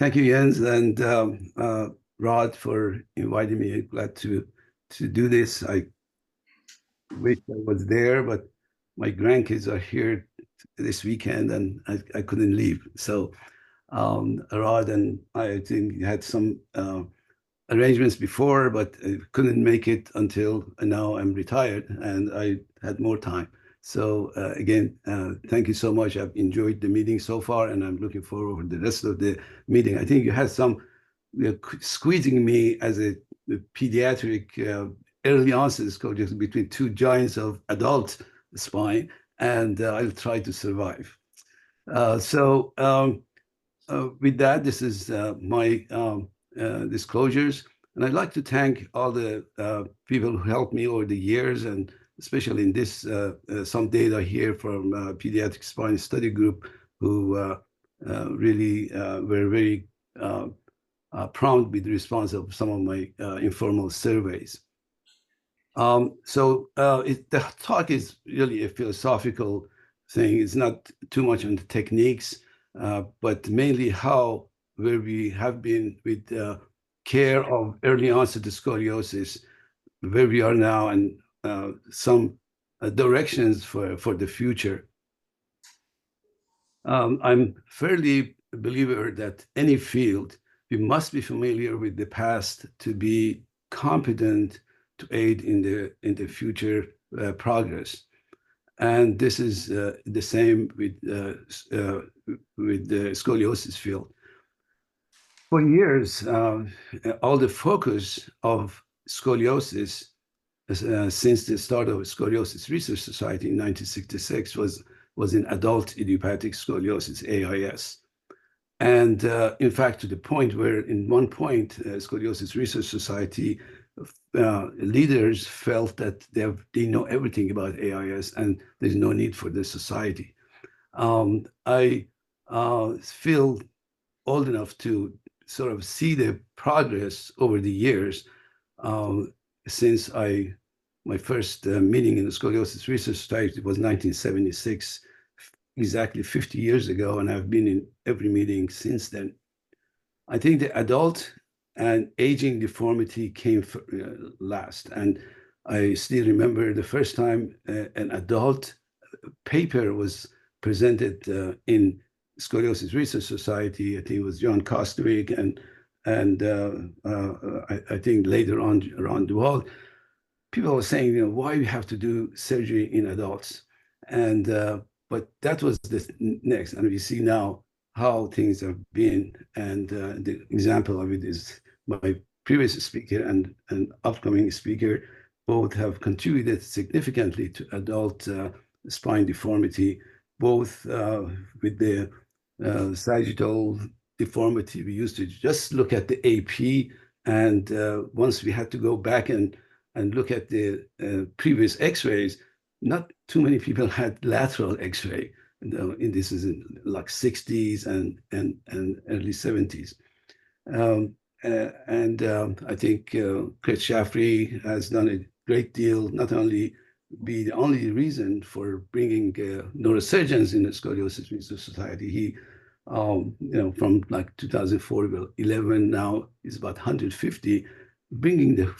Thank you, Jens, and Rod, for inviting me. Glad to do this. I wish I was there, but my grandkids are here this weekend, and I couldn't leave. So Rod and I think had some arrangements before, but I couldn't make it until now. I'm retired, and I had more time. So again, thank you so much. I've enjoyed the meeting so far, and I'm looking forward to the rest of the meeting. I think you had some squeezing me as a pediatric early onset scoliosis between two giants of adult spine, and I'll try to survive. With that, this is my disclosures. And I'd like to thank all the people who helped me over the years, and especially in this, some data here from Pediatric Spine Study Group, who really were very prompt with the response of some of my informal surveys. The talk is really a philosophical thing. It's not too much on the techniques, but mainly where we have been with care of early onset scoliosis, where we are now, and some directions for the future. I'm fairly a believer that any field, we must be familiar with the past to be competent to aid in the future progress. And this is the same with the scoliosis field. For years, all the focus of scoliosis since the start of Scoliosis Research Society in 1966 was in adult idiopathic scoliosis, AIS. And in fact, to the point where in one point, Scoliosis Research Society leaders felt that they know everything about AIS and there's no need for this society. I feel old enough to sort of see the progress over the years since my first meeting in the Scoliosis Research Society was 1976, exactly 50 years ago, and I've been in every meeting since then. I think the adult and aging deformity came last. And I still remember the first time an adult paper was presented in Scoliosis Research Society. I think it was John Kostwick and I think later on around the world, people were saying, why we have to do surgery in adults? And but that was the next, and we see now how things have been. And the example of it is my previous speaker and upcoming speaker both have contributed significantly to adult spine deformity, both with the sagittal deformity. We used to just look at the AP, and once we had to go back and look at the previous x-rays, not too many people had lateral x-ray. And this is in like 60s and early 70s. I think Chris Shaffrey has done a great deal, not only be the only reason for bringing neurosurgeons in the Scoliosis Research Society. He, from like 2004 to 11 now is about 150, bringing the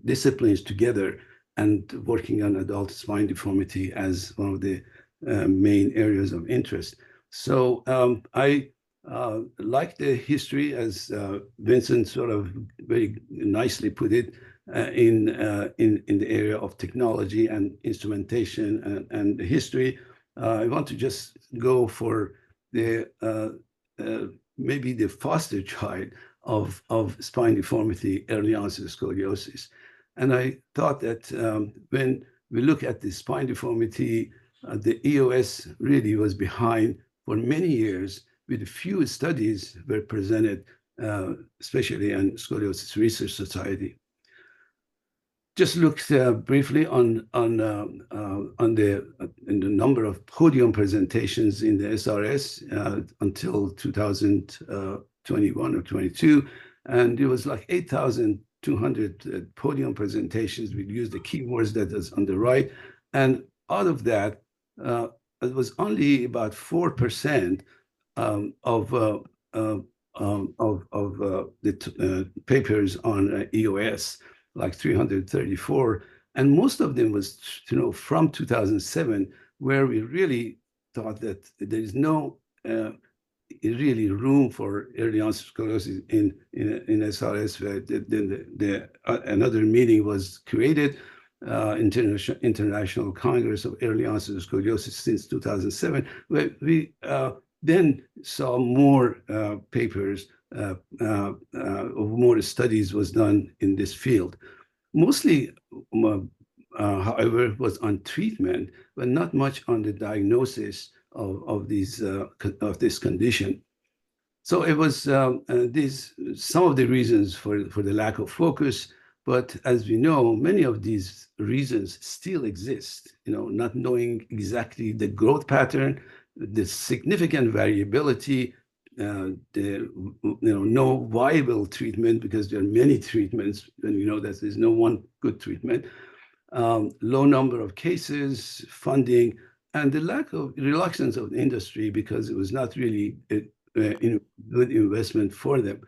disciplines together and working on adult spine deformity as one of the main areas of interest. So I like the history, as Vincent sort of very nicely put it, in the area of technology and instrumentation and the history. I want to just go for the maybe the foster child of spine deformity, early onset scoliosis. And I thought that when we look at the spine deformity, the EOS really was behind for many years, with a few studies were presented, especially in Scoliosis Research Society. Just looked briefly on the number of podium presentations in the SRS until 2021 or 22, and it was like 8,200 podium presentations. We used the keywords that is on the right, and out of that, it was only about 4% of the papers on EOS, like 334, and most of them was from 2007, where we really thought that there is no really room for early onset scoliosis in SRS. Then another meeting was created, International Congress of Early Onset Scoliosis since 2007, where we then saw more papers, more studies was done in this field. Mostly, however, was on treatment, but not much on the diagnosis of this condition. So it was these some of the reasons for the lack of focus. But as we know, many of these reasons still exist. Not knowing exactly the growth pattern, the significant variability, no viable treatment because there are many treatments, and we know that there's no one good treatment. Low number of cases, funding, and the lack of reluctance of the industry because it was not really a good investment for them.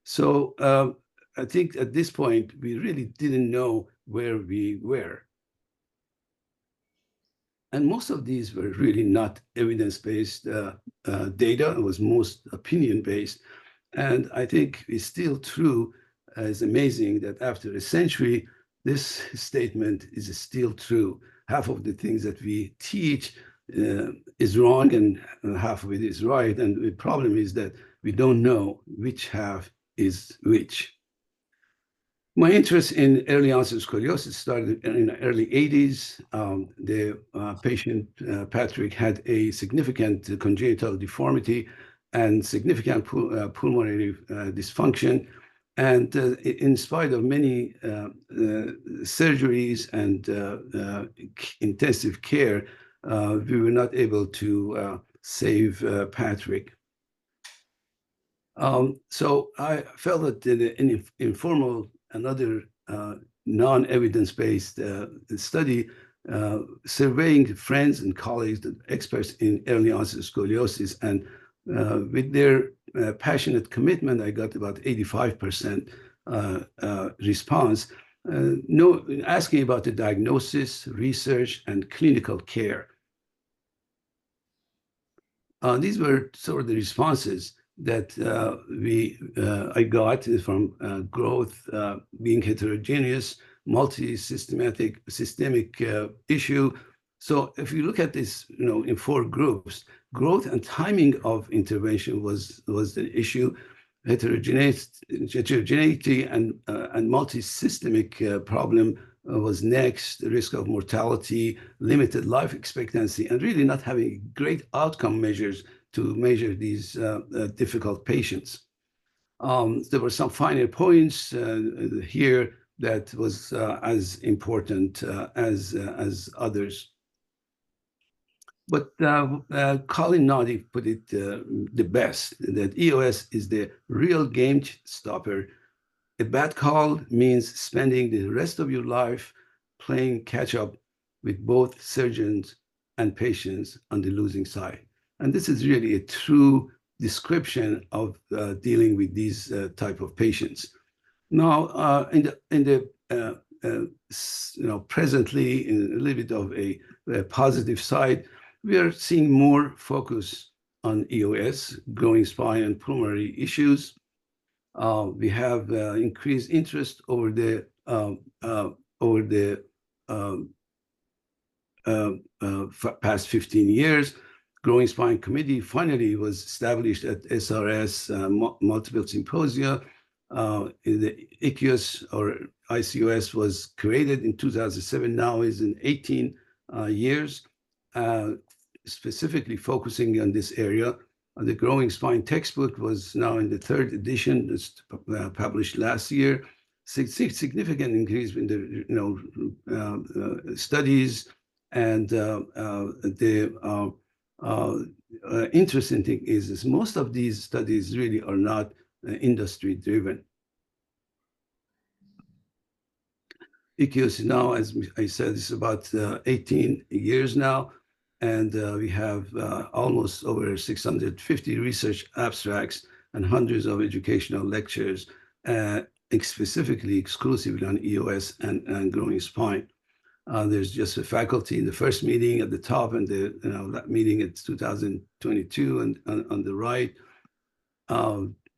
So I think at this point, we really didn't know where we were. And most of these were really not evidence-based data. It was most opinion-based. And I think it's still true. It's amazing that after a century, this statement is still true. Half of the things that we teach is wrong and half of it is right. And the problem is that we don't know which half is which. My interest in early onset scoliosis started in the early 80s. The patient, Patrick, had a significant congenital deformity and significant pulmonary dysfunction. And in spite of many surgeries and intensive care, we were not able to save Patrick. So I felt that an informal, another non-evidence-based study surveying friends and colleagues, experts in early onset scoliosis, and with their passionate commitment, I got about 85% response. Asking about the diagnosis, research, and clinical care. These were sort of the responses that I got from growth being heterogeneous, multi-systemic issue. So if you look at this, in 4 groups, growth and timing of intervention was the issue. Heterogeneity and multi-systemic problem was next. The risk of mortality, limited life expectancy, and really not having great outcome measures to measure these difficult patients. There were some finer points here that was as important as others. But Colin Noddy put it the best, that EOS is the real game stopper. A bad call means spending the rest of your life playing catch up with both surgeons and patients on the losing side. And this is really a true description of dealing with these type of patients. Now, presently, in a little bit of a positive side, we are seeing more focus on EOS, growing spine and pulmonary issues. We have increased interest over the past 15 years. Growing Spine Committee finally was established at SRS, multiple symposia. The ICUS or ICOS was created in 2007, now is in 18 years, specifically focusing on this area. The Growing Spine textbook was now in the 3rd edition, it's published last year. Significant increase in the studies, and the interesting thing is most of these studies really are not industry driven. ICUS now, as I said, is about 18 years now, and we have almost over 650 research abstracts and hundreds of educational lectures, specifically exclusively on EOS and growing spine. There's just a faculty in the first meeting at the top, and that meeting it's 2022, and on the right.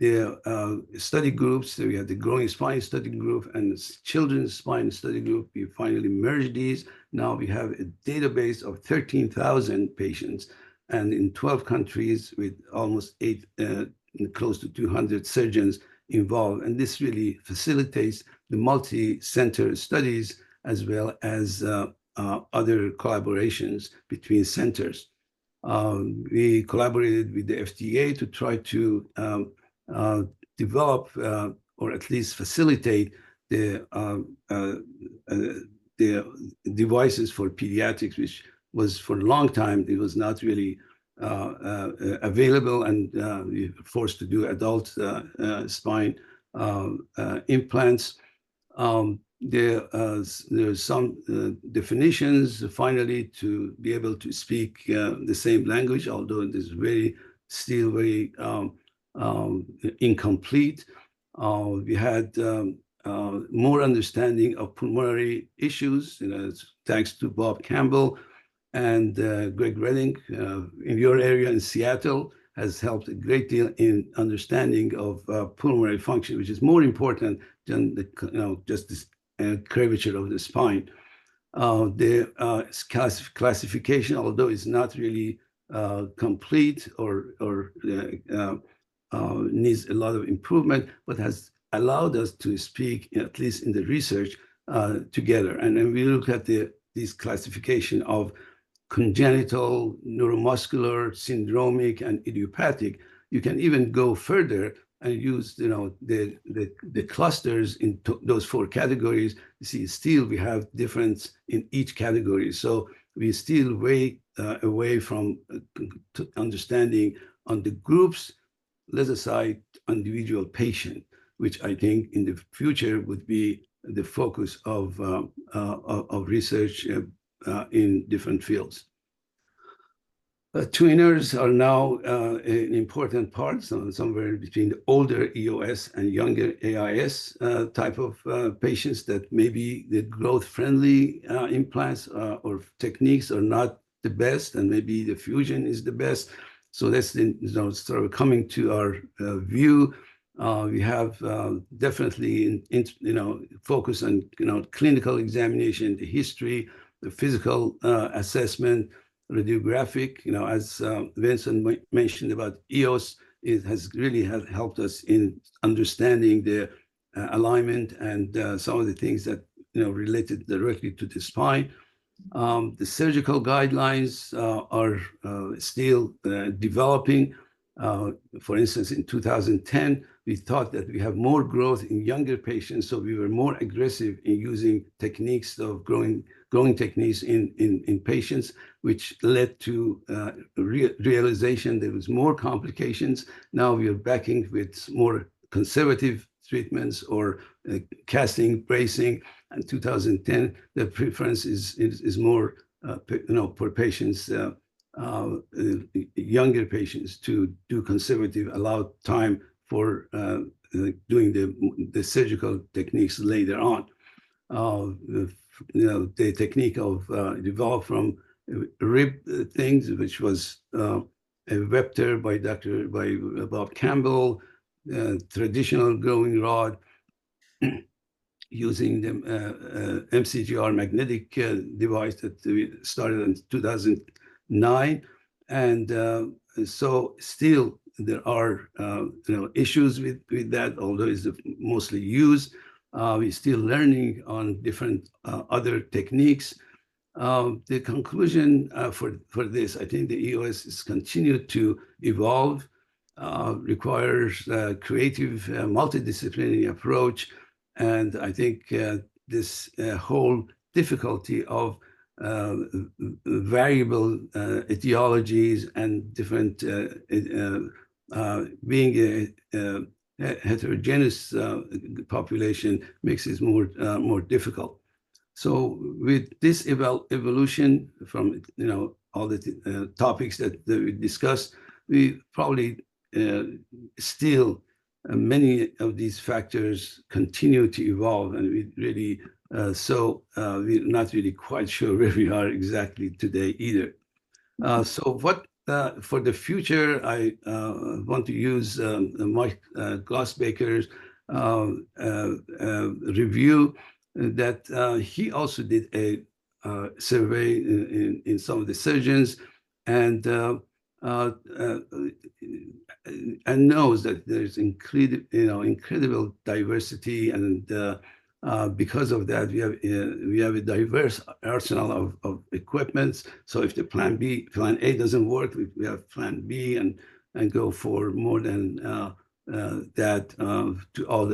The study groups, so we have the growing spine study group and the children's spine study group. We finally merged these. Now we have a database of 13,000 patients, and in 12 countries with almost close to 200 surgeons involved. And this really facilitates the multi-center studies as well as other collaborations between centers. We collaborated with the FDA to try to develop or at least facilitate the devices for pediatrics, which was for a long time, it was not really available, and we were forced to do adult spine implants. There's some definitions finally to be able to speak the same language, although it is still very incomplete. We had more understanding of pulmonary issues, thanks to Bob Campbell and Greg Redding in your area in Seattle has helped a great deal in understanding of pulmonary function, which is more important than just this curvature of the spine. The classification, although it's not really complete or needs a lot of improvement, but has allowed us to speak, at least in the research, together. And then we look at this classification of congenital, neuromuscular, syndromic, and idiopathic. You can even go further and use the clusters in those four categories. You see, still we have difference in each category. So we still way away from understanding on the groups, let aside individual patient, which I think in the future would be the focus of research in different fields. Twiners are now an important part, somewhere between the older EOS and younger AIS type of patients that maybe the growth-friendly implants or techniques are not the best, and maybe the fusion is the best. So that's sort of coming to our view. We have definitely focus on clinical examination, the history, the physical assessment, radiographic. As Vincent mentioned about EOS, it has really helped us in understanding the alignment and some of the things that related directly to the spine. The surgical guidelines are still developing. For instance, in 2010, we thought that we have more growth in younger patients, so we were more aggressive in using techniques of growing techniques in patients, which led to realization there was more complications. Now we are backing with more conservative treatments or casting, bracing. In 2010, the preference is more for patients, younger patients, to do conservative, allow time for doing the surgical techniques later on. The technique of developed from rib things, which was a Vector by Bob Campbell, traditional growing rod, using the MCGR magnetic device that we started in 2009. And so still there are issues with that, although it's mostly used. We're still learning on different other techniques. The conclusion for this, I think the EOS is continued to evolve, requires a creative, multidisciplinary approach. And I think this whole difficulty of variable etiologies and different being a heterogeneous population makes it more difficult. So with this evolution from all the topics that we discussed, we probably still many of these factors continue to evolve, and we really we're not really quite sure where we are exactly today either. So what for the future, I want to use Mike Glassbaker's review that he also did a survey in some of the surgeons, and and knows that there's incredible diversity, and because of that, we have a diverse arsenal of equipments. So if the plan A doesn't work, we have plan B, and go for more than that through all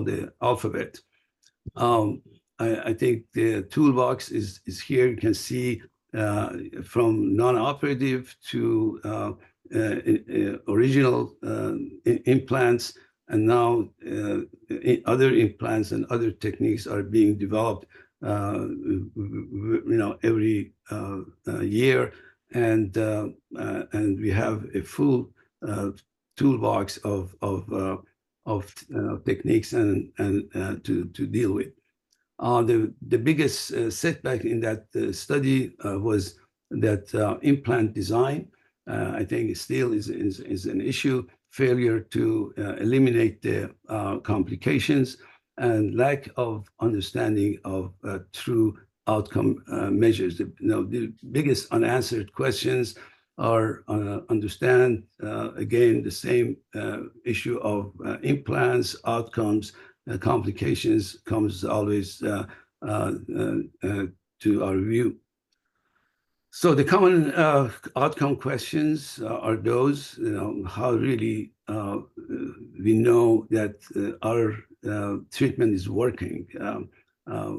the alphabet. I think the toolbox is here. You can see from non-operative to original implants, and now other implants and other techniques are being developed every year, and we have a full toolbox of techniques and to deal with. The biggest setback in that study was that implant design. I think it still is an issue. Failure to eliminate the complications, and lack of understanding of true outcome measures. The biggest unanswered questions are understand again the same issue of implants, outcomes, complications comes always to our view. So the common outcome questions are those, how really we know that our treatment is working. Are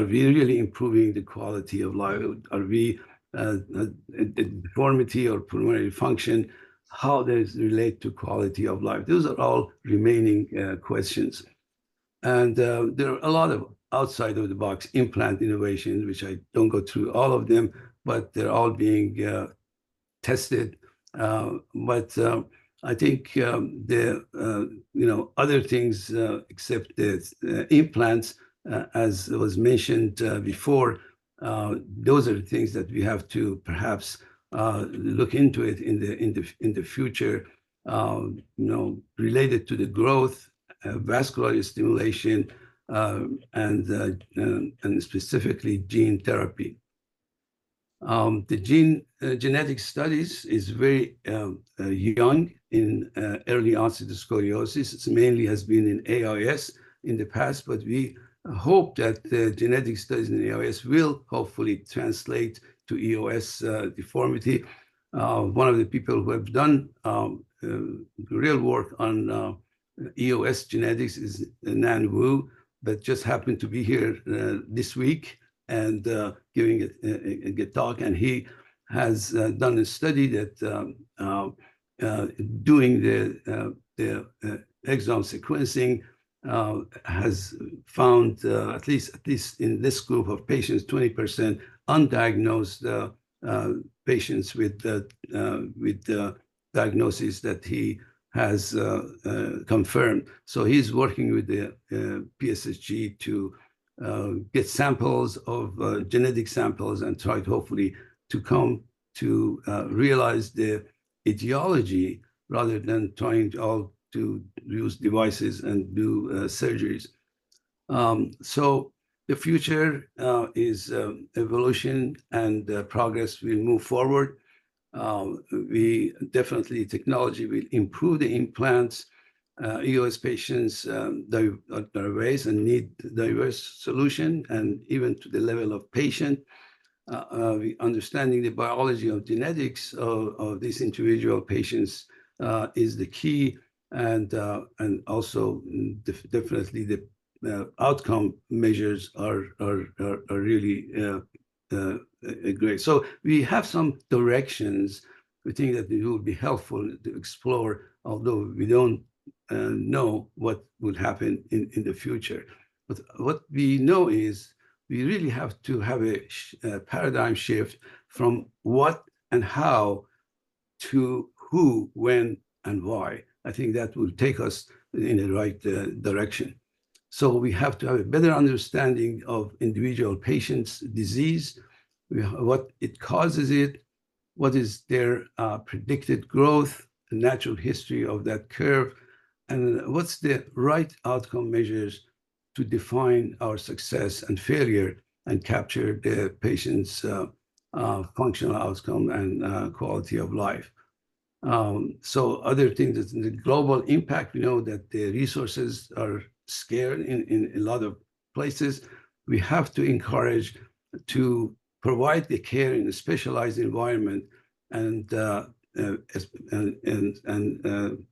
we really improving the quality of life? Are we deformity or pulmonary function? How does it relate to quality of life? Those are all remaining questions. And there are a lot of outside of the box implant innovations, which I don't go through all of them, but they're all being tested. But I think the other things except the implants, as was mentioned before, those are the things that we have to perhaps look into it in the future. Related to the growth, vascular stimulation, and specifically gene therapy. The genetic studies is very young in early onset scoliosis. It mainly has been in AIS in the past, but we hope that the genetic studies in AIS will hopefully translate to EOS deformity. One of the people who have done real work on EOS genetics is Nan Wu, that just happened to be here this week and giving a talk. And he has done a study that doing the exome sequencing has found at least in this group of patients, 20% undiagnosed patients with diagnosis that he has confirmed. So he's working with the PSSG to get samples of genetic samples and try to hopefully to come to realize the etiology rather than trying to use devices and do surgeries. So the future is evolution and progress will move forward. We definitely, technology will improve the implants. EOS patients are diverse and need diverse solution, and even to the level of patient. Understanding the biology of genetics of these individual patients is the key, and also definitely the outcome measures are really great. So we have some directions. We think that it will be helpful to explore, although we don't know what will happen in the future. But what we know is we really have to have a paradigm shift from what and how to who, when, and why. I think that will take us in the right direction. So we have to have a better understanding of individual patients' disease, what it causes it, what is their predicted growth, the natural history of that curve, and what's the right outcome measures to define our success and failure and capture the patient's functional outcome and quality of life. So other things, the global impact, we know that the resources are scarce in a lot of places. We have to encourage to provide the care in a specialized environment and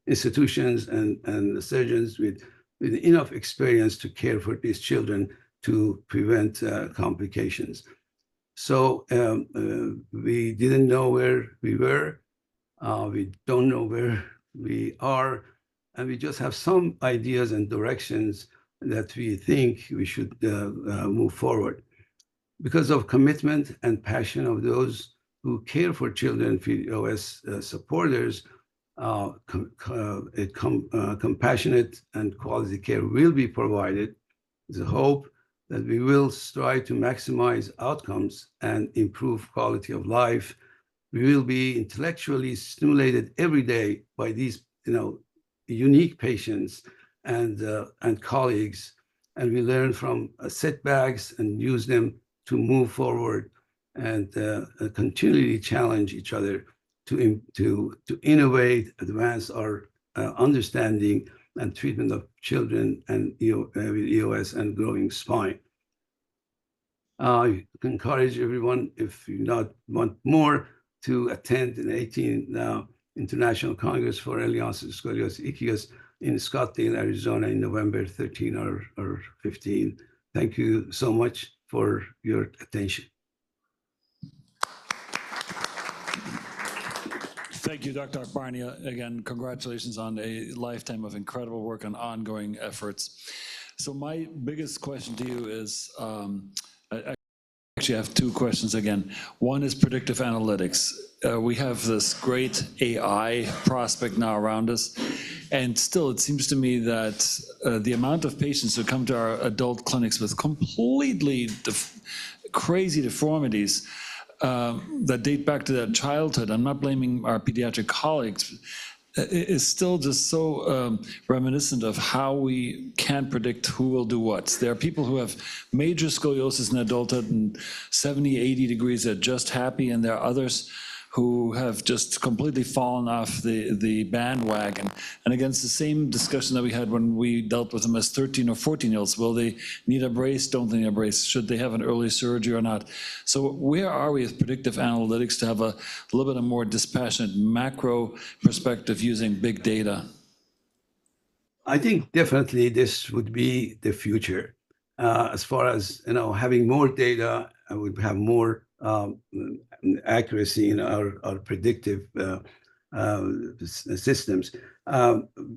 institutions and surgeons with enough experience to care for these children to prevent complications. So we didn't know where we were. We don't know where we are, and we just have some ideas and directions that we think we should move forward. Because of commitment and passion of those who care for children, POS supporters, compassionate and quality care will be provided. There's a hope that we will strive to maximize outcomes and improve quality of life. We will be intellectually stimulated every day by these, unique patients and colleagues, and we learn from setbacks and use them to move forward and continually challenge each other to innovate, advance our understanding and treatment of children and with EOS and growing spine. I encourage everyone, if you not want more, to attend an 18th International Congress for Early Onset Scoliosis Ichthyosis in Scottsdale, Arizona in November 13 or 15. Thank you so much for your attention. Thank you, Dr. Akbarnia. Again, congratulations on a lifetime of incredible work and ongoing efforts. So my biggest question to you is, I actually have two questions again. One is predictive analytics. We have this great AI prospect now around us, and still it seems to me that the amount of patients who come to our adult clinics with completely crazy deformities that date back to their childhood, I'm not blaming our pediatric colleagues, is still just so reminiscent of how we can't predict who will do what. There are people who have major scoliosis in adulthood and 70, 80 degrees, they're just happy, and there are others who have just completely fallen off the bandwagon. And against the same discussion that we had when we dealt with them as 13 or 14-year-olds, will they need a brace, don't they need a brace, should they have an early surgery or not? So where are we with predictive analytics to have a little bit of more dispassionate macro perspective using big data? I think definitely this would be the future. As far as having more data, I would have more accuracy in our predictive systems.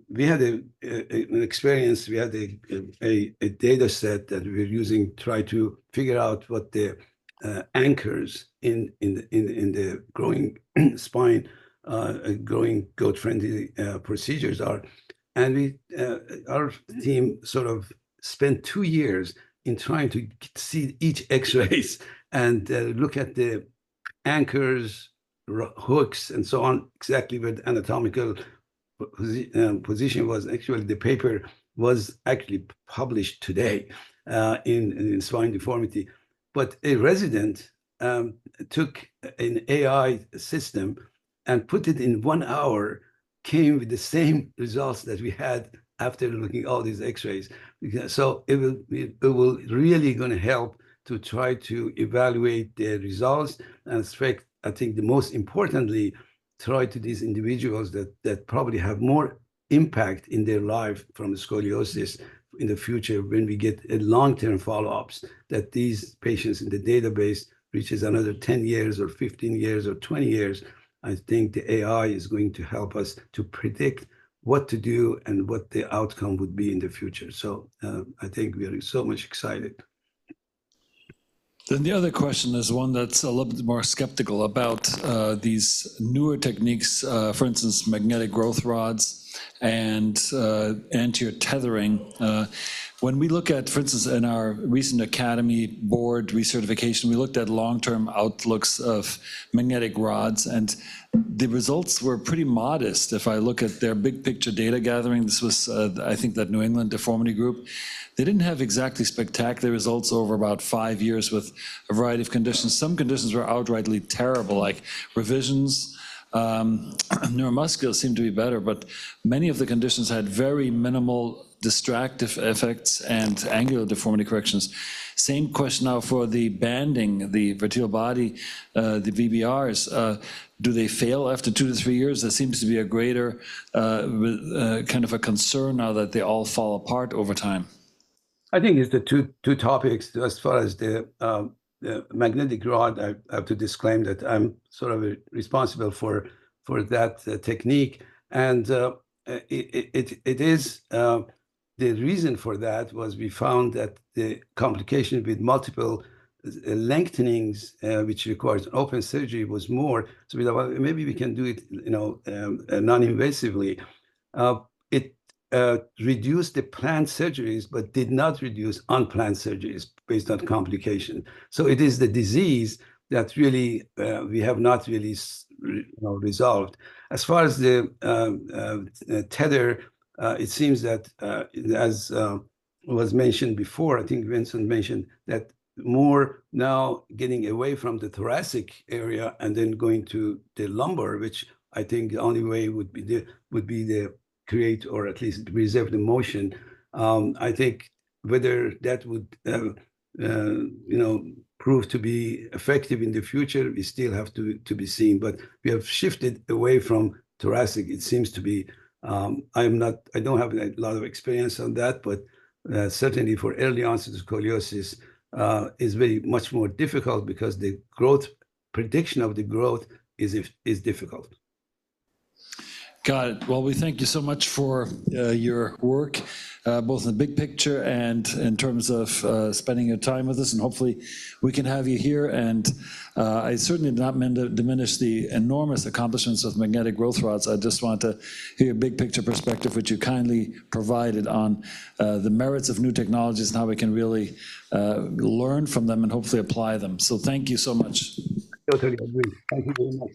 We had an experience. We had a data set that we were using, try to figure out what the anchors in the growing spine, growing goat-friendly procedures are. And our team sort of spent 2 years in trying to see each X-rays and look at the anchors, hooks, and so on, exactly where the anatomical position was. Actually, the paper was actually published today in Spine Deformity. But a resident took an AI system and put it in 1 hour, came with the same results that we had after looking at all these X-rays. So it will really going to help to try to evaluate the results and I think the most importantly, try to these individuals that probably have more impact in their life from scoliosis in the future when we get a long-term follow-ups, that these patients in the database reaches another 10 years or 15 years or 20 years. I think the AI is going to help us to predict what to do and what the outcome would be in the future. So I think we are so much excited. Then the other question is one that's a little bit more skeptical about these newer techniques, for instance, magnetic growth rods and anterior tethering. When we look at, for instance, in our recent Academy board recertification, we looked at long-term outlooks of magnetic rods, and the results were pretty modest. If I look at their big picture data gathering, this was, I think, that New England Deformity Group, they didn't have exactly spectacular results over about 5 years with a variety of conditions. Some conditions were outrightly terrible, like revisions. Neuromuscular seemed to be better, but many of the conditions had very minimal distractive effects and angular deformity corrections. Same question now for the banding, the vertebral body, the VBRs. Do they fail after 2 to 3 years? There seems to be a greater kind of a concern now that they all fall apart over time. I think it's the two topics. As far as the magnetic rod, I have to disclaim that I'm sort of responsible for that technique, and it is the reason for that was we found that the complication with multiple lengthenings, which requires open surgery, was more. So we thought, well, maybe we can do it, non-invasively. It reduced the planned surgeries, but did not reduce unplanned surgeries based on complication. So it is the disease that really we have not really resolved. As far as the tether, it seems that as was mentioned before, I think Vincent mentioned that more now getting away from the thoracic area and then going to the lumbar, which I think the only way would be the create or at least reserve the motion. I think whether that would prove to be effective in the future, we still have to be seen. But we have shifted away from thoracic. It seems to be. I don't have a lot of experience on that, but certainly for early onset scoliosis is very much more difficult because the growth prediction of the growth is difficult. Got it. Well, we thank you so much for your work, both in the big picture and in terms of spending your time with us. And hopefully we can have you here. And I certainly did not mean to diminish the enormous accomplishments of magnetic growth rods. I just want to hear your big picture perspective, which you kindly provided on the merits of new technologies and how we can really learn from them and hopefully apply them. So thank you so much. Totally agree. Thank you very much.